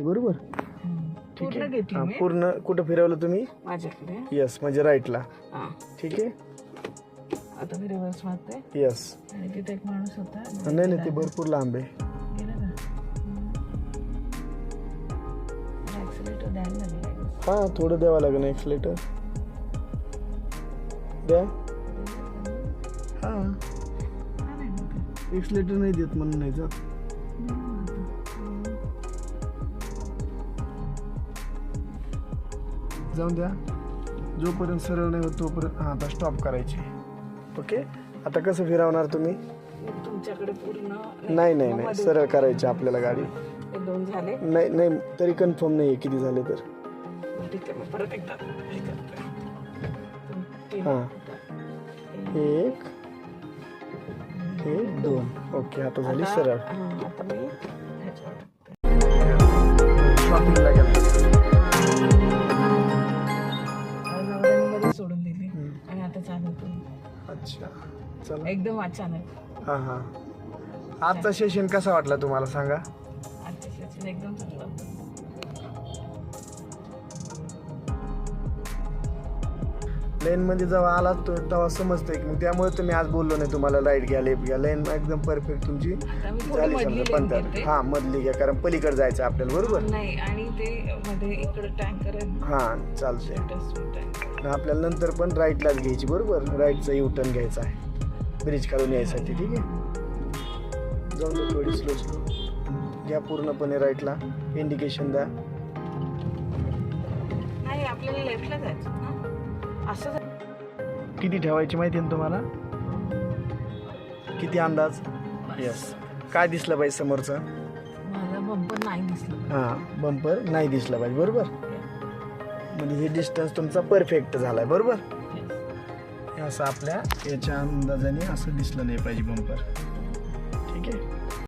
बरोबर. ठीक पूर्ण आहे. घेतली हा, मी पूर्ण कुठं फिरवलं तुम्ही? माझ्याकडे. यस, म्हणजे राईटला. हा. ठीक आहे. आता मी रिव्हर्स मारते यस. आणि तिथे एक माणूस होता. नाही नाही, ते भरपूर लांब आहे. गेला का? ऍक्सिलेटर द्यायला लागेल. हा, थोडं द्यावं लागेल एक्सलेटर. द्या. हा, एक्सलेटर नाही देत म्हणून नाही जात. जाऊन द्या. जोपर्यंत सरळ नाही होत तोपर्यंत. हा, आता स्टॉप करायची. ओके. आता कसं फिरवणार तुम्ही? तुमच्याकडे पूर्ण नाही नाही नाही, सरळ करायची आपल्याला गाडी. हे 2 झाले. नाही नाही, तरी कन्फर्म नाही आहे किती झाले तर. ठीक आहे, मी परत एकदा हे करते. 3. हां, 1 1 2. ओके, आता झाली सरळ. आता मी ह्याच्यावर शॉपिंगला गेलो. मध्ये सोडून दिली आणि आता चालू केली. अच्छा, चला. एकदम अचानक. हां हां. आजचा सेशन कसा वाटला तुम्हाला सांगा? आजच्या सेशन एकदम चांगलं होतं. लेनमध्ये जेव्हा आलात तेव्हा समजतंय की मग त्यामुळे तुम्ही आज बोललो नाही तुम्हाला राईट घ्या लेफ्ट घ्या. लेन एकदम परफेक्ट तुमची आता मी थोडी झाली मधली समजा. पण lane करते. हां, मधली घ्या कारण पलीकडे जायचं आपल्याला. बरोबर. नाही आणि ते मध्ये इकडे टँकर आहे. हां, चालतंय. टँकर. आपल्याला नंतर पण राईटलाच घ्यायची. बरोबर. राईटचा युटर्न घ्यायचा आहे ब्रिज खालून यायसाठी. ठीक आहे. जाऊन दे थोडी स्लो स्लो घ्या. पूर्णपणे राईटला इंडिकेशन द्या. नाही, आपल्याला लेफ्टला जायचं ना. असं किती ठेवायची माहिती आहे ना तुम्हाला? किती अंदाज? यस. काय दिसलं पाहिजे समोरचं? मला बंपर नाही दिसलं. हां, बंपर नाही दिसला पाहिजे. बरोबर. म्हणजे हे डिस्टन्स तुमचा परफेक्ट झालाय. बरोबर. हे असं आपल्या याच्या अंदाजाने असं दिसलं नाही पाहिजे बंपर. ठीक आहे.